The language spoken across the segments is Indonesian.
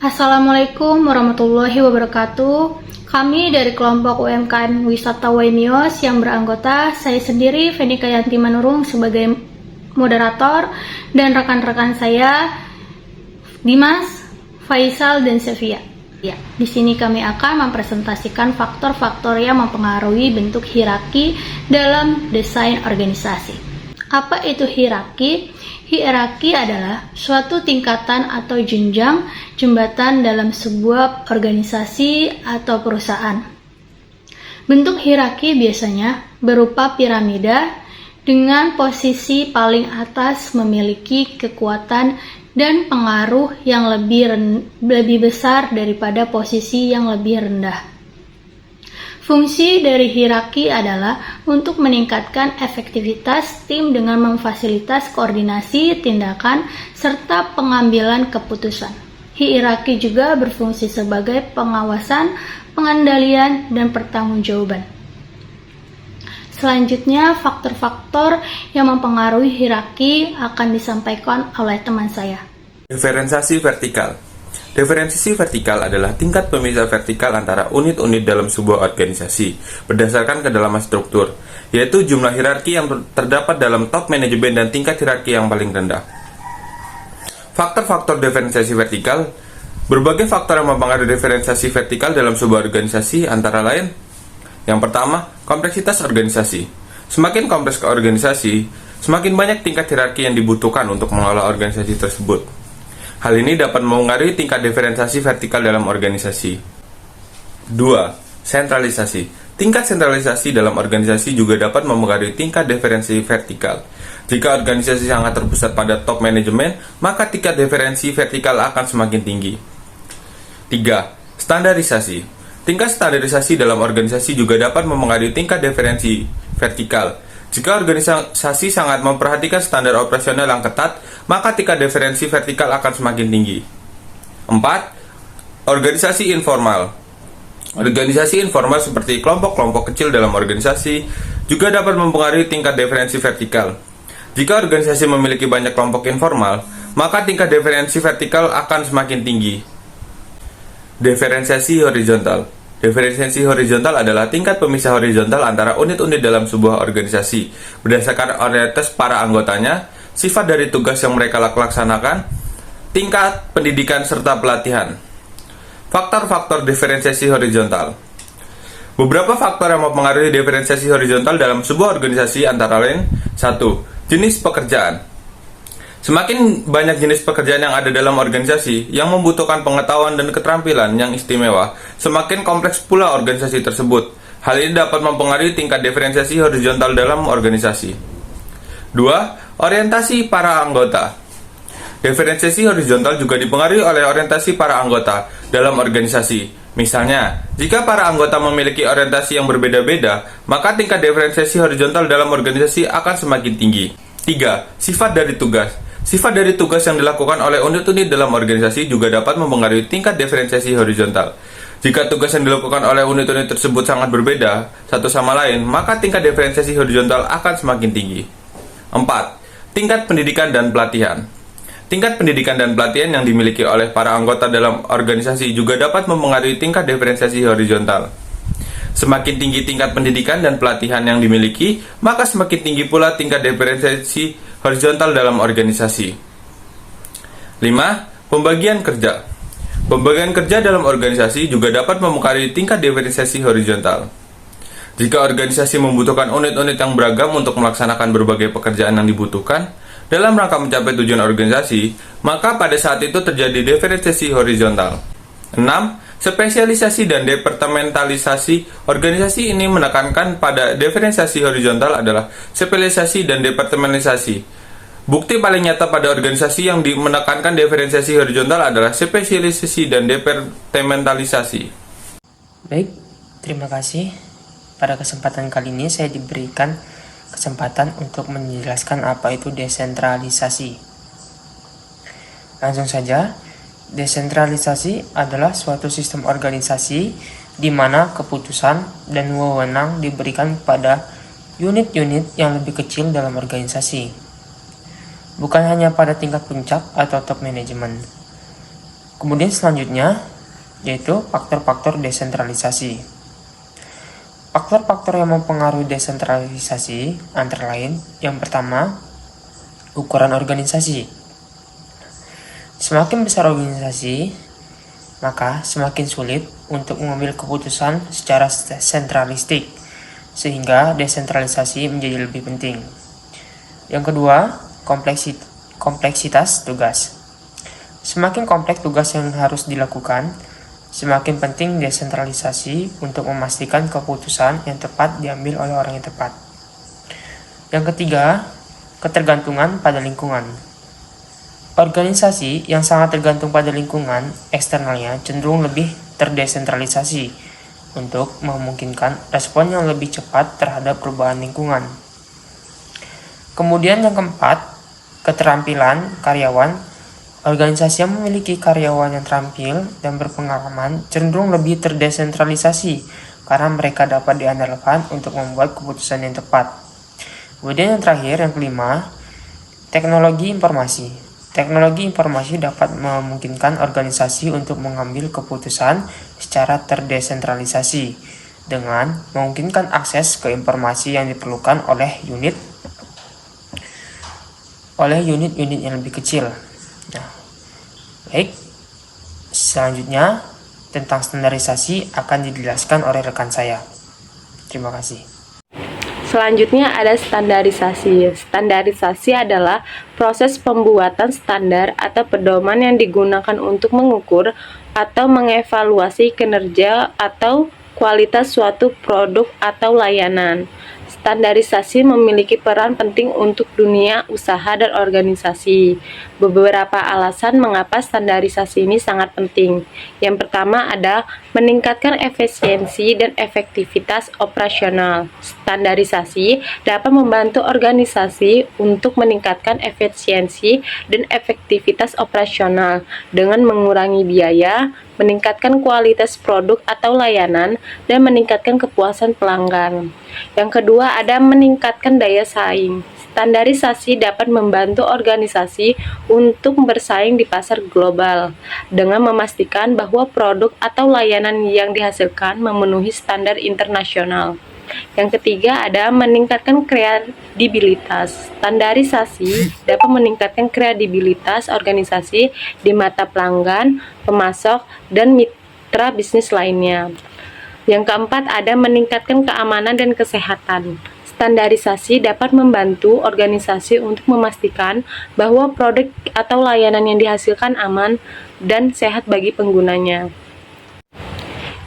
Assalamualaikum warahmatullahi wabarakatuh. Kami dari kelompok UMKM Wisata Waimios yang beranggota saya sendiri Fenika Yanti Manurung sebagai moderator dan rekan-rekan saya Dimas, Faisal, dan Sevia. Ya, di sini kami akan mempresentasikan faktor-faktor yang mempengaruhi bentuk hierarki dalam desain organisasi. Apa itu hierarki? Hierarki adalah suatu tingkatan atau jenjang jembatan dalam sebuah organisasi atau perusahaan. Bentuk hierarki biasanya berupa piramida dengan posisi paling atas memiliki kekuatan dan pengaruh yang lebih besar daripada posisi yang lebih rendah. Fungsi dari hierarki adalah untuk meningkatkan efektivitas tim dengan memfasilitas koordinasi, tindakan, serta pengambilan keputusan. Hierarki juga berfungsi sebagai pengawasan, pengendalian, dan pertanggungjawaban. Selanjutnya, faktor-faktor yang mempengaruhi hierarki akan disampaikan oleh teman saya. Diferensiasi vertikal. Diferensiasi vertikal adalah tingkat pemisah vertikal antara unit-unit dalam sebuah organisasi berdasarkan kedalaman struktur, yaitu jumlah hierarki yang terdapat dalam top manajemen dan tingkat hierarki yang paling rendah. Faktor-faktor diferensiasi vertikal. Berbagai faktor yang mempengaruhi diferensiasi vertikal dalam sebuah organisasi antara lain: yang pertama, kompleksitas organisasi. Semakin kompleks organisasi, semakin banyak tingkat hierarki yang dibutuhkan untuk mengelola organisasi tersebut. Hal ini dapat mempengaruhi tingkat diferensiasi vertikal dalam organisasi. 2. Sentralisasi. Tingkat sentralisasi dalam organisasi juga dapat mempengaruhi tingkat diferensiasi vertikal. Jika organisasi sangat terpusat pada top manajemen, maka tingkat diferensi vertikal akan semakin tinggi. 3. Standarisasi. Tingkat standarisasi dalam organisasi juga dapat mempengaruhi tingkat diferensi vertikal. Jika organisasi sangat memperhatikan standar operasional yang ketat, maka tingkat diferensi vertikal akan semakin tinggi. 4. Organisasi informal. Organisasi informal seperti kelompok-kelompok kecil dalam organisasi juga dapat mempengaruhi tingkat diferensi vertikal. Jika organisasi memiliki banyak kelompok informal, maka tingkat diferensi vertikal akan semakin tinggi. Diferensiasi horizontal. Diferensiasi horizontal adalah tingkat pemisah horizontal antara unit-unit dalam sebuah organisasi berdasarkan otoritas para anggotanya, sifat dari tugas yang mereka laksanakan, tingkat pendidikan serta pelatihan. Faktor-faktor diferensiasi horizontal. Beberapa faktor yang mempengaruhi diferensiasi horizontal dalam sebuah organisasi antara lain: 1. Jenis pekerjaan. Semakin banyak jenis pekerjaan yang ada dalam organisasi yang membutuhkan pengetahuan dan keterampilan yang istimewa, semakin kompleks pula organisasi tersebut. Hal ini dapat mempengaruhi tingkat diferensiasi horizontal dalam organisasi. 2. Orientasi para anggota. Diferensiasi horizontal juga dipengaruhi oleh orientasi para anggota dalam organisasi. Misalnya, jika para anggota memiliki orientasi yang berbeda-beda, maka tingkat diferensiasi horizontal dalam organisasi akan semakin tinggi. 3. Sifat dari tugas. Sifat dari tugas yang dilakukan oleh unit-unit dalam organisasi juga dapat mempengaruhi tingkat diferensiasi horizontal. Jika tugas yang dilakukan oleh unit-unit tersebut sangat berbeda satu sama lain, maka tingkat diferensiasi horizontal akan semakin tinggi. 4. Tingkat pendidikan dan pelatihan. Tingkat pendidikan dan pelatihan yang dimiliki oleh para anggota dalam organisasi juga dapat mempengaruhi tingkat diferensiasi horizontal. Semakin tinggi tingkat pendidikan dan pelatihan yang dimiliki, maka semakin tinggi pula tingkat diferensiasi horizontal dalam organisasi. 5. Pembagian kerja. Pembagian kerja dalam organisasi juga dapat mempengaruhi tingkat diferensiasi horizontal. Jika organisasi membutuhkan unit-unit yang beragam untuk melaksanakan berbagai pekerjaan yang dibutuhkan dalam rangka mencapai tujuan organisasi, maka pada saat itu terjadi diferensiasi horizontal. 6. Spesialisasi dan departementalisasi. Organisasi ini menekankan pada diferensiasi horizontal adalah spesialisasi dan departementalisasi. Bukti paling nyata pada organisasi yang menekankan diferensiasi horizontal adalah spesialisasi dan departementalisasi. Baik, terima kasih. Pada kesempatan kali ini saya diberikan kesempatan untuk menjelaskan apa itu desentralisasi. Langsung saja. Desentralisasi adalah suatu sistem organisasi di mana keputusan dan wewenang diberikan pada unit-unit yang lebih kecil dalam organisasi, bukan hanya pada tingkat puncak atau top manajemen. Kemudian selanjutnya yaitu faktor-faktor desentralisasi. Faktor-faktor yang mempengaruhi desentralisasi antara lain yang pertama, ukuran organisasi. Semakin besar organisasi, maka semakin sulit untuk mengambil keputusan secara sentralistik, sehingga desentralisasi menjadi lebih penting. Yang kedua, kompleksitas tugas. Semakin kompleks tugas yang harus dilakukan, semakin penting desentralisasi untuk memastikan keputusan yang tepat diambil oleh orang yang tepat. Yang ketiga, ketergantungan pada lingkungan. Organisasi yang sangat tergantung pada lingkungan eksternalnya cenderung lebih terdesentralisasi untuk memungkinkan respon yang lebih cepat terhadap perubahan lingkungan. Kemudian yang keempat, keterampilan karyawan. Organisasi yang memiliki karyawan yang terampil dan berpengalaman cenderung lebih terdesentralisasi karena mereka dapat diandalkan untuk membuat keputusan yang tepat. Kemudian yang terakhir, yang kelima, teknologi informasi. Teknologi informasi dapat memungkinkan organisasi untuk mengambil keputusan secara terdesentralisasi dengan memungkinkan akses ke informasi yang diperlukan oleh unit-unit yang lebih kecil. Nah, baik. Selanjutnya tentang standarisasi akan dijelaskan oleh rekan saya. Terima kasih. Selanjutnya ada standarisasi. Standarisasi adalah proses pembuatan standar atau pedoman yang digunakan untuk mengukur atau mengevaluasi kinerja atau kualitas suatu produk atau layanan. Standarisasi memiliki peran penting untuk dunia usaha dan organisasi. Beberapa alasan mengapa standarisasi ini sangat penting. Yang pertama ada meningkatkan efisiensi dan efektivitas operasional. Standarisasi dapat membantu organisasi untuk meningkatkan efisiensi dan efektivitas operasional dengan mengurangi biaya, meningkatkan kualitas produk atau layanan, dan meningkatkan kepuasan pelanggan. Yang kedua ada meningkatkan daya saing. Standarisasi dapat membantu organisasi untuk bersaing di pasar global dengan memastikan bahwa produk atau layanan yang dihasilkan memenuhi standar internasional. Yang ketiga ada meningkatkan kredibilitas. Standarisasi dapat meningkatkan kredibilitas organisasi di mata pelanggan, pemasok, dan mitra bisnis lainnya. Yang keempat ada meningkatkan keamanan dan kesehatan. Standarisasi dapat membantu organisasi untuk memastikan bahwa produk atau layanan yang dihasilkan aman dan sehat bagi penggunanya.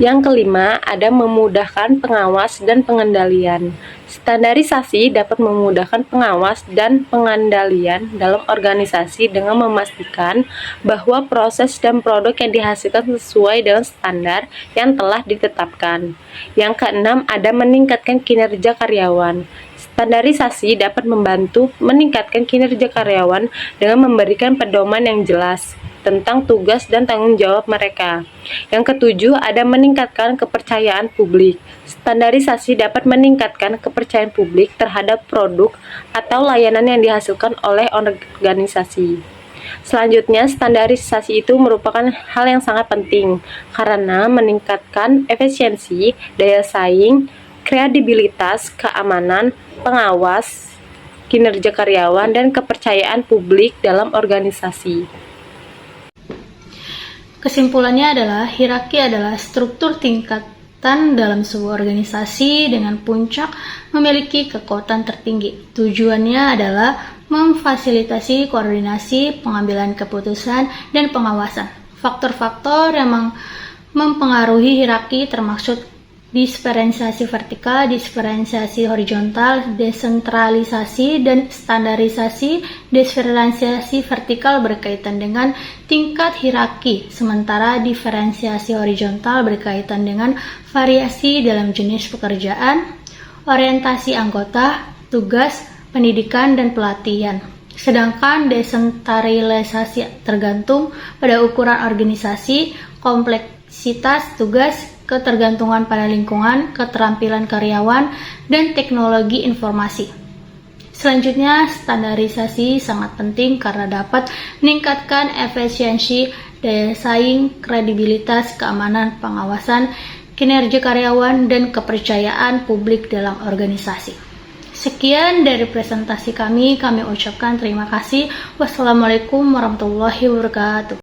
Yang kelima, ada memudahkan pengawas dan pengendalian. Standarisasi dapat memudahkan pengawas dan pengendalian dalam organisasi dengan memastikan bahwa proses dan produk yang dihasilkan sesuai dengan standar yang telah ditetapkan. Yang keenam, ada meningkatkan kinerja karyawan. Standarisasi dapat membantu meningkatkan kinerja karyawan dengan memberikan pedoman yang jelas tentang tugas dan tanggung jawab mereka. Yang ketujuh, ada meningkatkan kepercayaan publik. Standarisasi dapat meningkatkan kepercayaan publik terhadap produk atau layanan yang dihasilkan oleh organisasi. Selanjutnya, standarisasi itu merupakan hal yang sangat penting karena meningkatkan efisiensi, daya saing, kredibilitas, keamanan, pengawas, kinerja karyawan, dan kepercayaan publik dalam organisasi. Kesimpulannya adalah hierarki adalah struktur tingkatan dalam sebuah organisasi dengan puncak memiliki kekuatan tertinggi. Tujuannya adalah memfasilitasi koordinasi, pengambilan keputusan, dan pengawasan. Faktor-faktor yang mempengaruhi hierarki termasuk diferensiasi vertikal, diferensiasi horizontal, desentralisasi, dan standarisasi. Diferensiasi vertikal berkaitan dengan tingkat hierarki, sementara diferensiasi horizontal berkaitan dengan variasi dalam jenis pekerjaan, orientasi anggota, tugas, pendidikan, dan pelatihan. Sedangkan desentralisasi tergantung pada ukuran organisasi, kompleksitas tugas, ketergantungan pada lingkungan, keterampilan karyawan, dan teknologi informasi. Selanjutnya, standarisasi sangat penting karena dapat meningkatkan efisiensi daya saing, kredibilitas, keamanan, pengawasan, kinerja karyawan, dan kepercayaan publik dalam organisasi. Sekian dari presentasi kami ucapkan terima kasih. Wassalamualaikum warahmatullahi wabarakatuh.